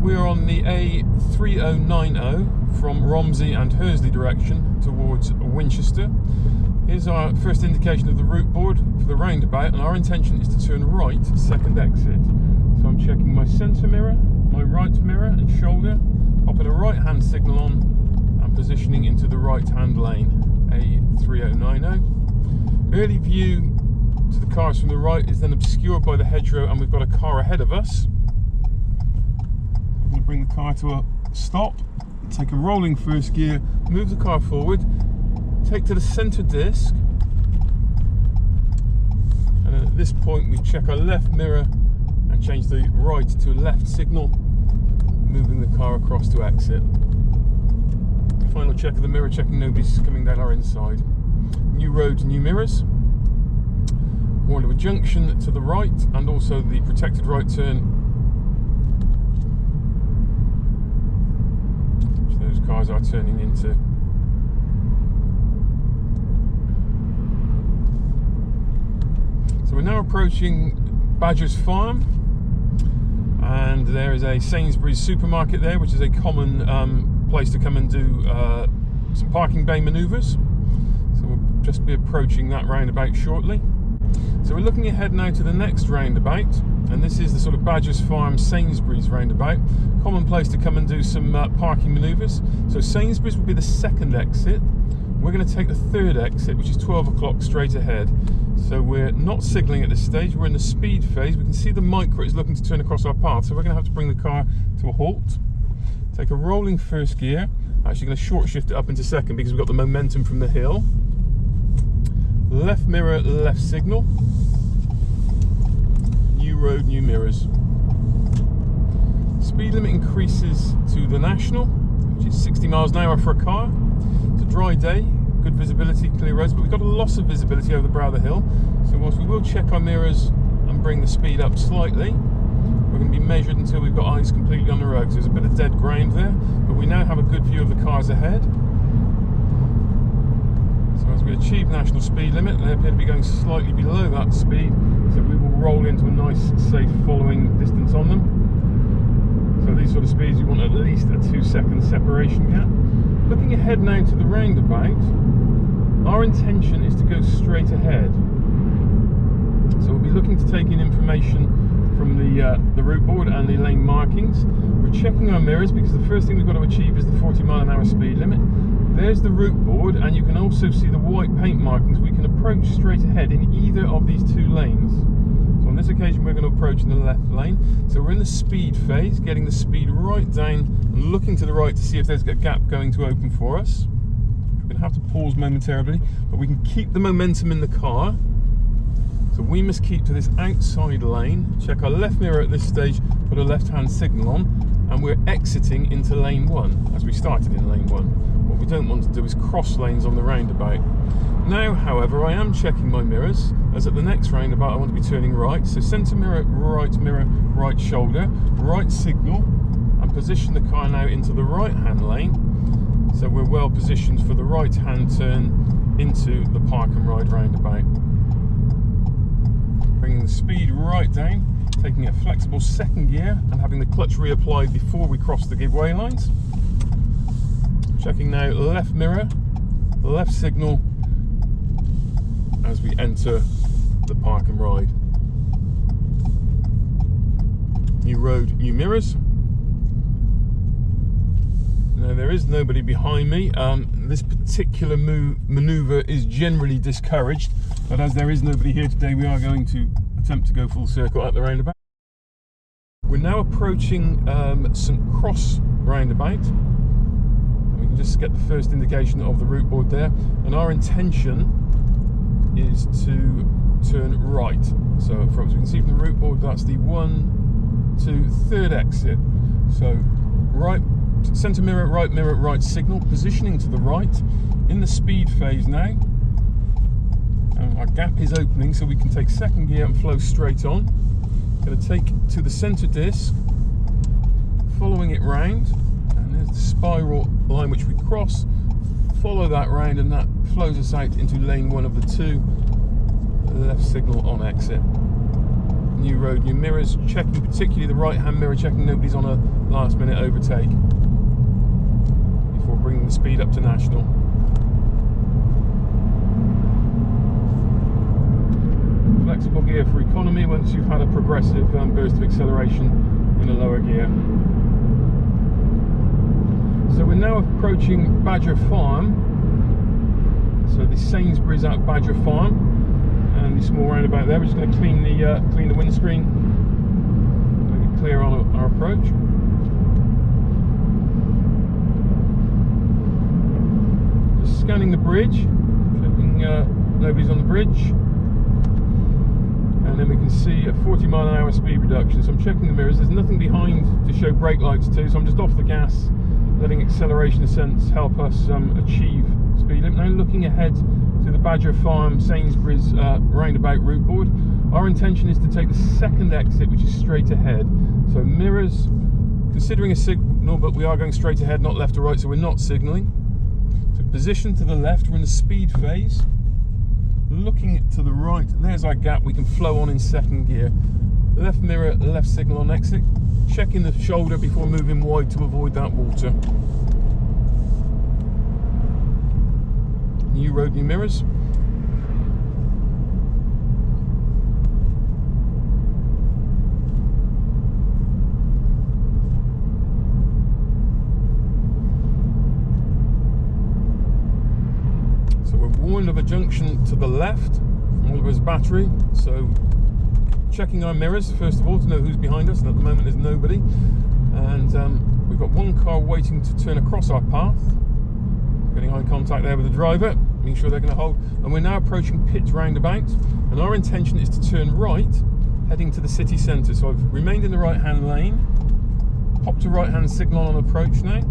we're on the A3090 from Romsey and Hursley direction towards Winchester. Here's our first indication of the route board for the roundabout, and our intention is to turn right, second exit. So I'm checking my centre mirror, my right mirror and shoulder, popping a right hand signal on and positioning into the right hand lane, A3090. Early view to the cars from the right is then obscured by the hedgerow, and we've got a car ahead of us. I'm going to bring the car to a stop, take a rolling first gear, move the car forward, take to the centre disc, and then at this point we check our left mirror and change the right to a left signal, moving the car across to exit. Final check of the mirror, checking nobody's coming down our inside. New road, new mirrors. Warned of a junction to the right and also the protected right turn, which those cars are turning into. So we're now approaching Badger's Farm, and there is a Sainsbury's supermarket there, which is a common place to come and do some parking bay manoeuvres. So we'll just be approaching that roundabout shortly. So we're looking ahead now to the next roundabout, and this is the sort of Badger's Farm Sainsbury's roundabout. Common place to come and do some parking manoeuvres. So Sainsbury's will be the second exit. We're going to take the third exit, which is 12 o'clock straight ahead. So we're not signalling at this stage, we're in the speed phase. We can see the micro is looking to turn across our path, so we're going to have to bring the car to a halt. Take a rolling first gear. Actually going to short shift it up into second because we've got the momentum from the hill. Left mirror, left signal. New road, new mirrors. Speed limit increases to the national, which is 60 miles an hour for a car. It's a dry day, good visibility, clear roads, but we've got a loss of visibility over the brow of the hill. So whilst we will check our mirrors and bring the speed up slightly, we're going to be measured until we've got eyes completely on the road. So there's a bit of dead ground there, but we now have a good view of the cars ahead. So as we achieve national speed limit, they appear to be going slightly below that speed, so we will roll into a nice, safe following distance on them. So these sort of speeds, you want at least a 2-second separation gap. Looking ahead now to the roundabout, our intention is to go straight ahead. So we'll be looking to take in information from the route board and the lane markings. We're checking our mirrors because the first thing we've got to achieve is the 40 mile an hour speed limit. There's the route board, and you can also see the white paint markings. We can approach straight ahead in either of these two lanes. So on this occasion we're going to approach in the left lane. So we're in the speed phase, getting the speed right down and looking to the right to see if there's a gap going to open for us. We're going to have to pause momentarily, but we can keep the momentum in the car. So we must keep to this outside lane, check our left mirror at this stage, put a left hand signal on, and we're exiting into lane 1 as we started in lane 1. What we don't want to do is cross lanes on the roundabout. Now, however, I am checking my mirrors, as at the next roundabout I want to be turning right. So centre mirror, right shoulder, right signal, and position the car now into the right hand lane. So we're well positioned for the right hand turn into the park and ride roundabout. Bringing the speed right down, taking a flexible second gear and having the clutch reapplied before we cross the giveaway lines. Checking now left mirror, left signal as we enter the park and ride. New road, new mirrors. Now there is nobody behind me. This particular manoeuvre is generally discouraged, but as there is nobody here today, we are going to attempt to go full circle at the roundabout. We're now approaching St Cross roundabout. And we can just get the first indication of the route board there. And our intention is to turn right. So as we can see from the route board, that's the 1, 2, third exit. So right, centre mirror, right signal, positioning to the right, in the speed phase now. Our gap is opening, so we can take second gear and flow straight on. Going to take to the centre disc, following it round, and there's the spiral line which we cross. Follow that round, and that flows us out into lane 1 of the 2. Left signal on exit. New road, new mirrors, checking particularly the right hand mirror, checking nobody's on a last minute overtake before bringing the speed up to national. Flexible gear for economy once you've had a progressive burst of acceleration in a lower gear. So we're now approaching Badger Farm, so the Sainsbury's at Badger Farm, and the small roundabout there. We're just going to clean the windscreen, make it clear on our approach. Just scanning the bridge, checking nobody's on the bridge. And then we can see a 40-mile-an-hour speed reduction. So I'm checking the mirrors. There's nothing behind to show brake lights too, so I'm just off the gas, letting acceleration ascents help us achieve speed limit. Now looking ahead to the Badger Farm Sainsbury's roundabout route board. Our intention is to take the second exit, which is straight ahead. So mirrors, considering a signal, but we are going straight ahead, not left or right, so we're not signalling. So position to the left, we're in the speed phase. Looking to the right, there's our gap, we can flow on in second gear. Left mirror, left signal on exit. Checking the shoulder before moving wide to avoid that water. New road, new mirrors. So we're warned of a junction to the left from Oliver's battery. So checking our mirrors first of all to know who's behind us, and at the moment there's nobody. And we've got one car waiting to turn across our path. Getting eye contact there with the driver, making sure they're going to hold. And we're now approaching Pitt Roundabout, and our intention is to turn right, heading to the city centre. So I've remained in the right-hand lane, popped a right-hand signal on approach now.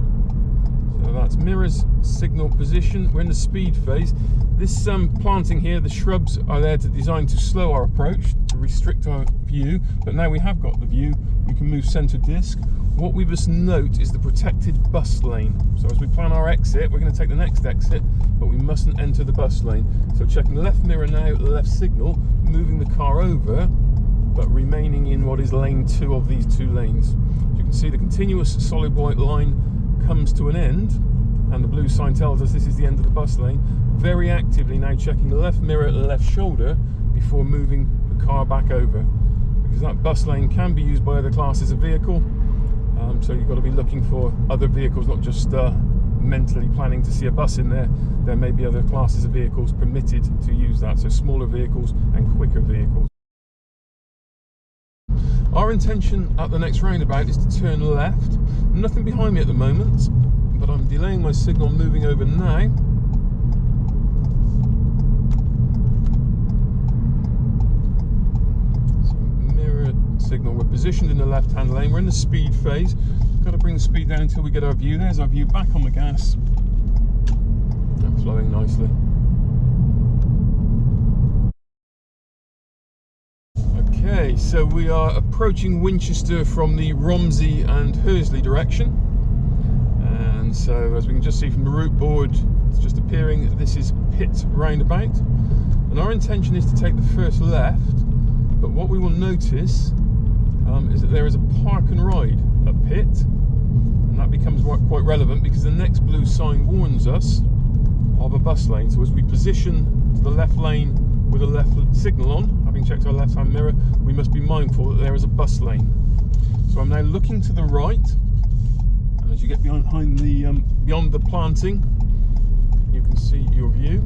So that's mirrors, signal, position. We're in the speed phase. This planting here, the shrubs are there designed to slow our approach, to restrict our view, but now we have got the view, we can move centre disc. What we must note is the protected bus lane. So as we plan our exit, we're going to take the next exit, but we mustn't enter the bus lane. So checking the left mirror now, left signal, moving the car over, but remaining in what is lane 2 of these 2 lanes. You can see the continuous solid white line comes to an end, and the blue sign tells us this is the end of the bus lane. Very actively now checking the left mirror, left shoulder before moving the car back over, because that bus lane can be used by other classes of vehicle. So you've got to be looking for other vehicles, not just mentally planning to see a bus in there. There may be other classes of vehicles permitted to use that, so smaller vehicles and quicker vehicles. Our intention at the next roundabout is to turn left. Nothing behind me at the moment, but I'm delaying my signal, moving over now. Signal, we're positioned in the left hand lane, we're in the speed phase. Got to bring the speed down until we get our view. There's our view, back on the gas and flowing nicely. Okay, so we are approaching Winchester from the Romsey and Hursley direction, and so as we can just see from the route board, it's just appearing, this is Pitt Roundabout, and our intention is to take the first left. But what we will notice is that there is a park and ride at Pitt, and that becomes quite relevant because the next blue sign warns us of a bus lane. So as we position to the left lane with a left signal on, having checked our left hand mirror, we must be mindful that there is a bus lane. So I'm now looking to the right, and as you get beyond the planting, you can see your view.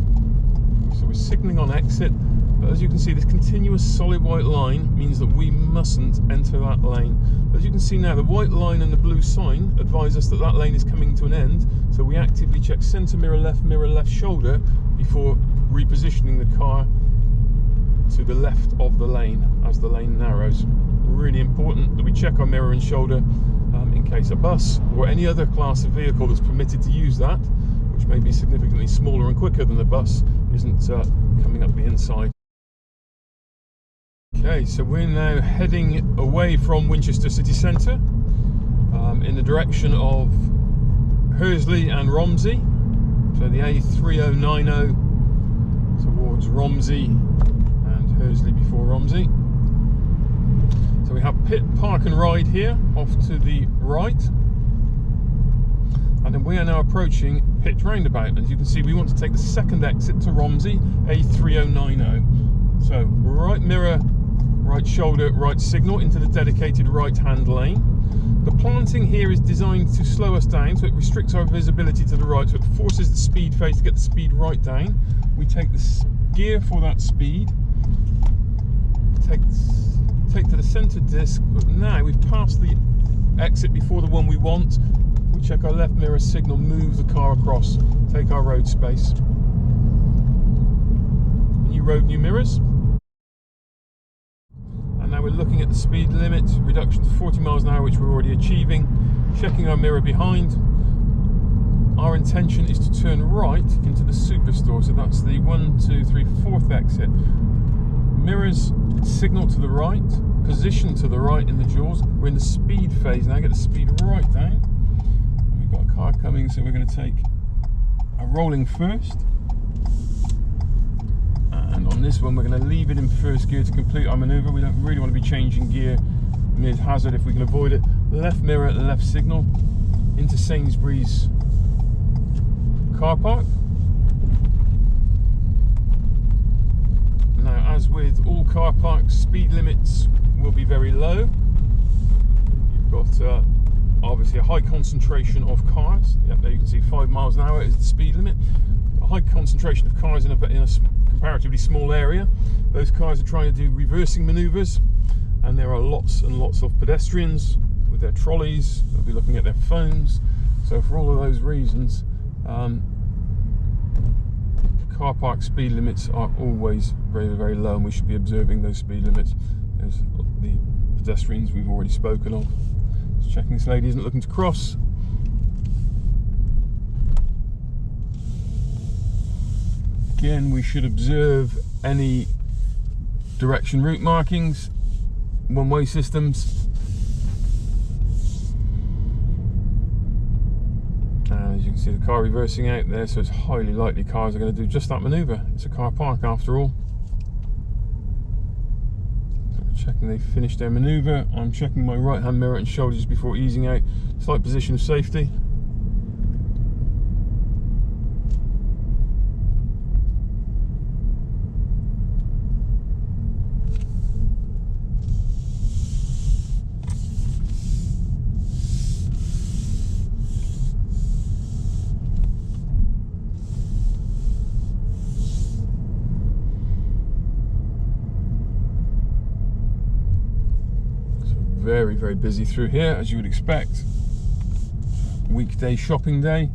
So we're signalling on exit. But as you can see, this continuous solid white line means that we mustn't enter that lane. As you can see now, the white line and the blue sign advise us that that lane is coming to an end, so we actively check centre mirror, left shoulder before repositioning the car to the left of the lane as the lane narrows. Really important that we check our mirror and shoulder in case a bus or any other class of vehicle that's permitted to use that, which may be significantly smaller and quicker than the bus, isn't coming up the inside. Okay, so we're now heading away from Winchester city centre in the direction of Hursley and Romsey. So the A3090 towards Romsey and Hursley before Romsey. So we have Pitt Park and Ride here, off to the right. And then we are now approaching Pitt Roundabout. As you can see, we want to take the second exit to Romsey, A3090. So right mirror, right shoulder, right signal into the dedicated right-hand lane. The planting here is designed to slow us down, so it restricts our visibility to the right, so it forces the speed phase to get the speed right down. We take the gear for that speed, take to the centre disc, but now we've passed the exit before the one we want. We check our left mirror signal, move the car across, take our road space. New road, new mirrors. And now we're looking at the speed limit, reduction to 40 miles an hour, which we're already achieving. Checking our mirror behind. Our intention is to turn right into the superstore, so that's the 1, 2, 3, 4th exit. Mirrors, signal to the right, position to the right in the jaws. We're in the speed phase now, get the speed right down. And we've got a car coming, so we're going to take a rolling first. And on this one, we're going to leave it in first gear to complete our manoeuvre. We don't really want to be changing gear mid-hazard if we can avoid it. Left mirror, left signal, into Sainsbury's car park. Now, as with all car parks, speed limits will be very low. You've got obviously a high concentration of cars. Yep, there you can see 5 miles an hour is the speed limit. A high concentration of cars in a comparatively small area. Those cars are trying to do reversing manoeuvres, and there are lots and lots of pedestrians with their trolleys. They'll be looking at their phones. So for all of those reasons, car park speed limits are always very, very low, and we should be observing those speed limits. There's the pedestrians we've already spoken of. Just checking this lady isn't looking to cross. Again, we should observe any direction route markings, one-way systems. And as you can see, the car reversing out there, so it's highly likely cars are going to do just that manoeuvre. It's a car park after all. So we're checking they've finished their manoeuvre. I'm checking my right-hand mirror and shoulder just before easing out. Slight position of safety. Very, very busy through here, as you would expect. Weekday shopping day.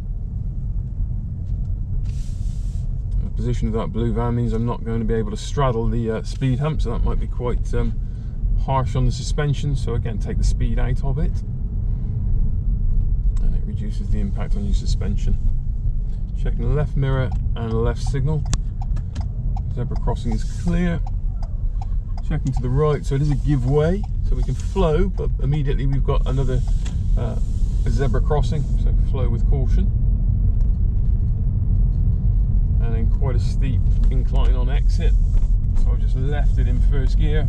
The position of that blue van means I'm not going to be able to straddle the speed hump, so that might be quite harsh on the suspension. So again, take the speed out of it, and it reduces the impact on your suspension. Checking the left mirror and the left signal. Zebra crossing is clear. Checking to the right, so it is a give way, so we can flow, but immediately we've got another a zebra crossing, so flow with caution. And then quite a steep incline on exit, so I've just left it in first gear.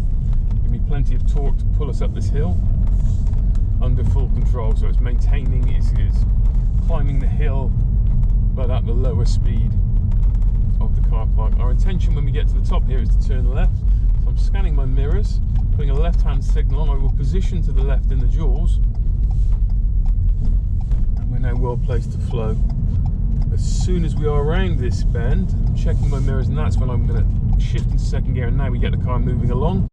Give me plenty of torque to pull us up this hill under full control, so it's maintaining, it's climbing the hill, but at the lower speed of the car park. Our intention when we get to the top here is to turn left. So I'm scanning my mirrors, putting a left-hand signal on. I will position to the left in the jaws, and we're now well placed to flow. As soon as we are around this bend, I'm checking my mirrors, and that's when I'm going to shift into second gear, and now we get the car moving along.